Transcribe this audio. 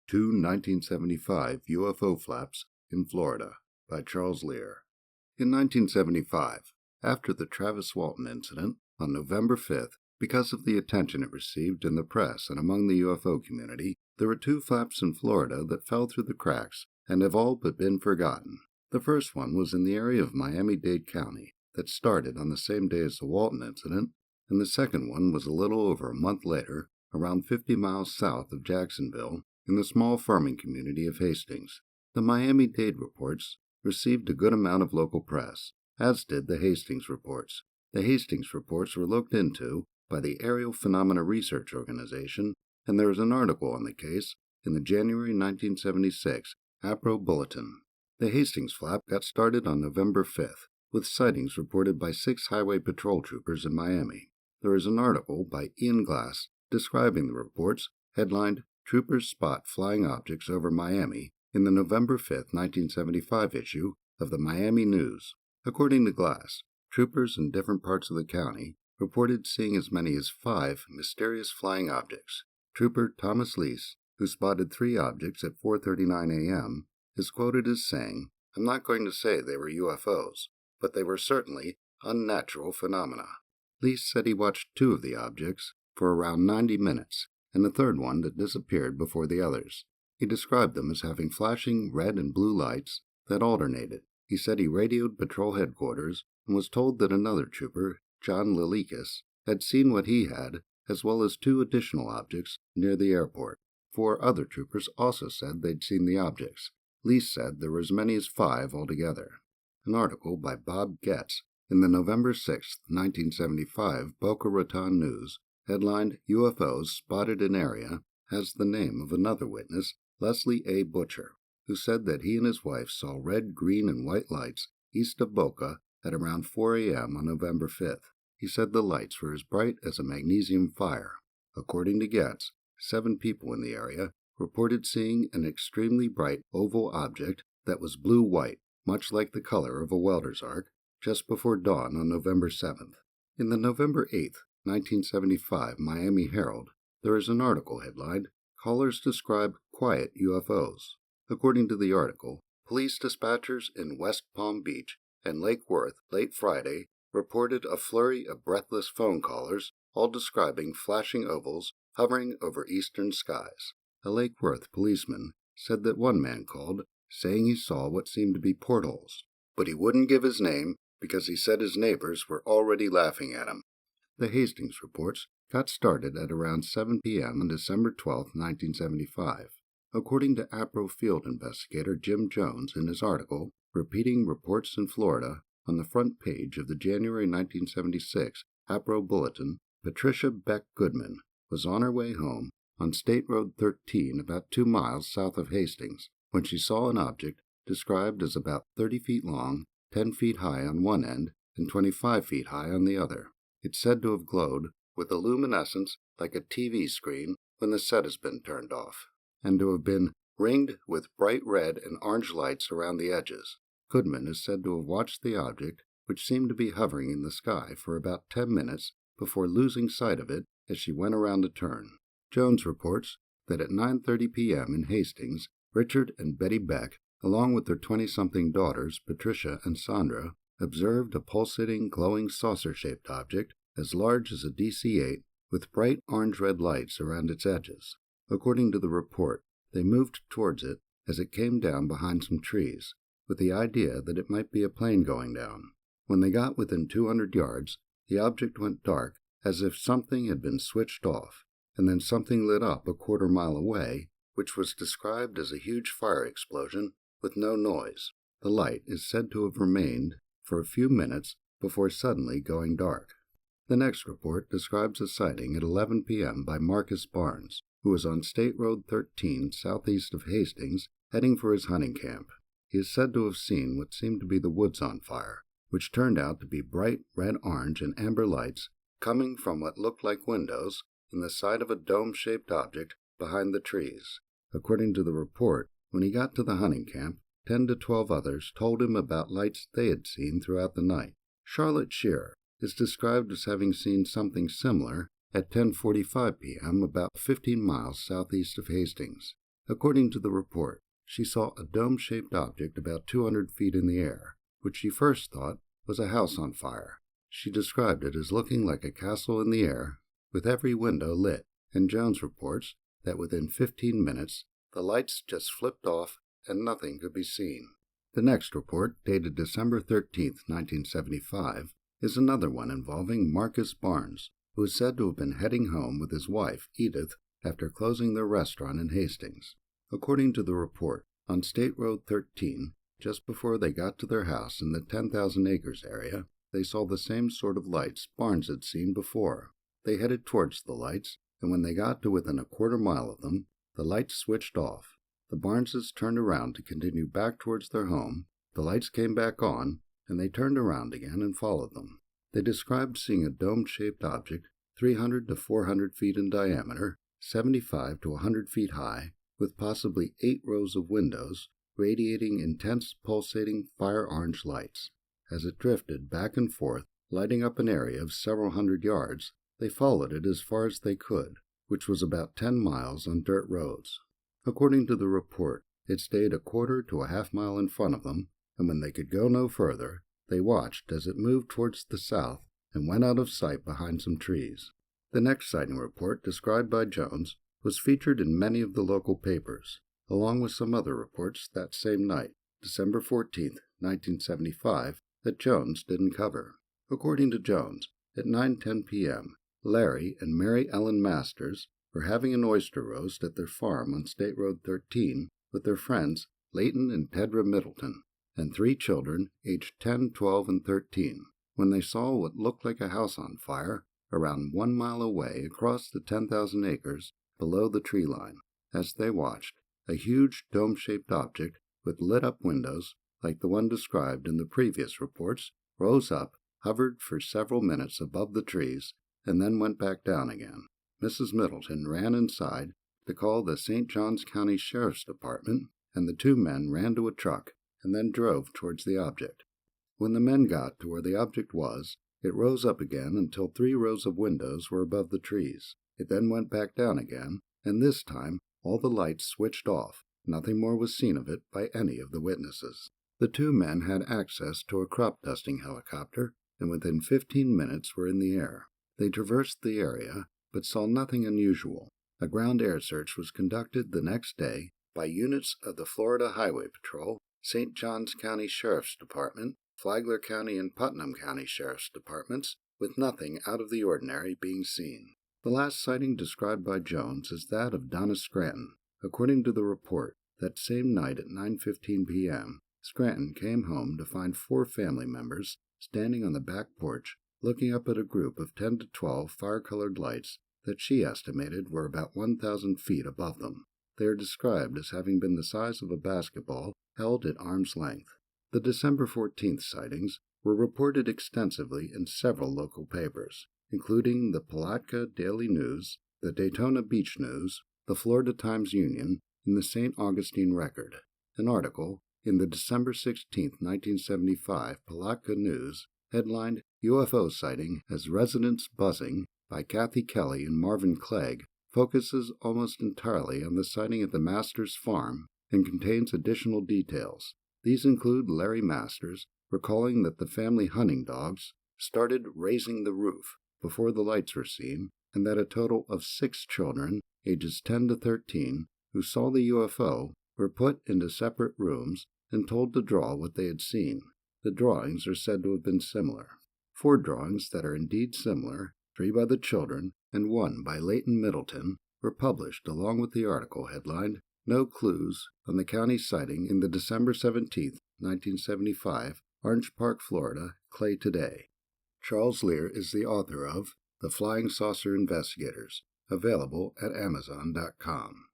Two 1975 UFO Flaps in Florida by Charles Lear. In 1975, after the Travis Walton Incident, on November 5th, because of the attention it received in the press and among the UFO community, there were two flaps in Florida that fell through the cracks and have all but been forgotten. The first one was in the area of Miami Dade County that started on the same day as the Walton Incident, and the second one was a little over a month later, around 50 miles south of Jacksonville, in the small farming community of Hastings. The Miami-Dade reports received a good amount of local press, as did the Hastings reports. The Hastings reports were looked into by the Aerial Phenomena Research Organization, and there is an article on the case in the January 1976 APRO Bulletin. The Hastings flap got started on November 5th, with sightings reported by 6 highway patrol troopers in Miami. There is an article by Ian Glass describing the reports, headlined, "Troopers Spot Flying Objects Over Miami," in the November 5, 1975 issue of the Miami News. According to Glass, troopers in different parts of the county reported seeing as many as 5 mysterious flying objects. Trooper Thomas Lease, who spotted 3 objects at 4:39 a.m., is quoted as saying, "I'm not going to say they were UFOs, but they were certainly unnatural phenomena." Lease said he watched 2 of the objects for around 90 minutes, and the third one that disappeared before the others. He described them as having flashing red and blue lights that alternated. He said he radioed patrol headquarters and was told that another trooper, John Lilikis, had seen what he had, as well as 2 additional objects near the airport. 4 other troopers also said they'd seen the objects. Lease said there were as many as 5 altogether. An article by Bob Getz in the November 6, 1975 Boca Raton News, headlined "UFOs Spotted in Area," has the name of another witness, Leslie A. Butcher, who said that he and his wife saw red, green, and white lights east of Boca at around 4 a.m. on November 5th. He said the lights were as bright as a magnesium fire. According to Getz, 7 people in the area reported seeing an extremely bright oval object that was blue-white, much like the color of a welder's arc, just before dawn on November 7th. In the November 8th, 1975 Miami Herald, there is an article headlined, "Callers Describe Quiet UFOs." According to the article, police dispatchers in West Palm Beach and Lake Worth late Friday reported a flurry of breathless phone callers, all describing flashing ovals hovering over eastern skies. A Lake Worth policeman said that one man called, saying he saw what seemed to be portholes, but he wouldn't give his name because he said his neighbors were already laughing at him. The Hastings reports got started at around 7 p.m. on December 12, 1975. According to APRO field investigator Jim Jones in his article, "Repeating Reports in Florida," on the front page of the January 1976 APRO Bulletin, Patricia Beck Goodman was on her way home on State Road 13 about 2 miles south of Hastings when she saw an object described as about 30 feet long, 10 feet high on one end, and 25 feet high on the other. It's said to have glowed with a luminescence like a TV screen when the set has been turned off, and to have been ringed with bright red and orange lights around the edges. Goodman is said to have watched the object, which seemed to be hovering in the sky, for about 10 minutes before losing sight of it as she went around a turn. Jones reports that at 9:30 p.m. in Hastings, Richard and Betty Beck, along with their 20-something daughters, Patricia and Sandra, observed a pulsating, glowing saucer-shaped object as large as a DC-8 with bright orange-red lights around its edges. According to the report, they moved towards it as it came down behind some trees, with the idea that it might be a plane going down. When they got within 200 yards, the object went dark as if something had been switched off, and then something lit up a quarter-mile away, which was described as a huge fire explosion with no noise. The light is said to have remained for a few minutes before suddenly going dark. The next report describes a sighting at 11 p.m. by Marcus Barnes, who was on State Road 13 southeast of Hastings, heading for his hunting camp. He is said to have seen what seemed to be the woods on fire, which turned out to be bright red-orange and amber lights coming from what looked like windows in the side of a dome-shaped object behind the trees. According to the report, when he got to the hunting camp, 10 to 12 others told him about lights they had seen throughout the night. Charlotte Shearer is described as having seen something similar at 10:45 p.m. about 15 miles southeast of Hastings. According to the report, she saw a dome-shaped object about 200 feet in the air, which she first thought was a house on fire. She described it as looking like a castle in the air, with every window lit, and Jones reports that within 15 minutes, the lights just flipped off and nothing could be seen. The next report, dated December 13, 1975, is another one involving Marcus Barnes, who is said to have been heading home with his wife, Edith, after closing their restaurant in Hastings. According to the report, on State Road 13, just before they got to their house in the 10,000 acres area, they saw the same sort of lights Barnes had seen before. They headed towards the lights, and when they got to within a quarter mile of them, the lights switched off. The Barneses turned around to continue back towards their home, the lights came back on, and they turned around again and followed them. They described seeing a dome-shaped object 300 to 400 feet in diameter, 75 to 100 feet high, with possibly 8 rows of windows, radiating intense pulsating fire-orange lights. As it drifted back and forth, lighting up an area of several hundred yards, they followed it as far as they could, which was about 10 miles on dirt roads. According to the report, it stayed a quarter to a half mile in front of them, and when they could go no further, they watched as it moved towards the south and went out of sight behind some trees. The next sighting report, described by Jones, was featured in many of the local papers, along with some other reports that same night, December 14, 1975, that Jones didn't cover. According to Jones, at 9:10 p.m., Larry and Mary Ellen Masters were having an oyster roast at their farm on State Road 13 with their friends Leighton and Tedra Middleton, and 3 children aged 10, 12, and 13, when they saw what looked like a house on fire around 1 mile away across the 10,000 acres below the tree line. As they watched, a huge dome-shaped object with lit-up windows, like the one described in the previous reports, rose up, hovered for several minutes above the trees, and then went back down again. Mrs. Middleton ran inside to call the St. Johns County Sheriff's Department, and the 2 men ran to a truck and then drove towards the object. When the men got to where the object was, it rose up again until 3 rows of windows were above the trees. It then went back down again, and this time all the lights switched off. Nothing more was seen of it by any of the witnesses. The 2 men had access to a crop dusting helicopter, and within 15 minutes were in the air. They traversed the area, but saw nothing unusual. A ground air search was conducted the next day by units of the Florida Highway Patrol, St. Johns County Sheriff's Department, Flagler County and Putnam County Sheriff's Departments, with nothing out of the ordinary being seen. The last sighting described by Jones is that of Donna Scranton. According to the report, that same night at 9:15 p.m., Scranton came home to find 4 family members standing on the back porch looking up at a group of 10 to 12 fire-colored lights that she estimated were about 1,000 feet above them. They are described as having been the size of a basketball held at arm's length. The December 14th sightings were reported extensively in several local papers, including the Palatka Daily News, the Daytona Beach News, the Florida Times-Union, and the St. Augustine Record. An article in the December 16, 1975 Palatka News, headlined UFO Sighting Has Residents Buzzing by Kathy Kelly and Marvin Clegg, focuses almost entirely on the sighting at the Masters farm and contains additional details. These include Larry Masters recalling that the family hunting dogs started raising the roof before the lights were seen, and that a total of 6 children, ages 10 to 13, who saw the UFO were put into separate rooms and told to draw what they had seen. The drawings are said to have been similar. 4 drawings that are indeed similar, 3 by the children and 1 by Leighton Middleton, were published along with the article headlined, No Clues on the County Sighting in the December 17, 1975, Orange Park, Florida, Clay Today. Charles Lear is the author of The Flying Saucer Investigators, available at Amazon.com.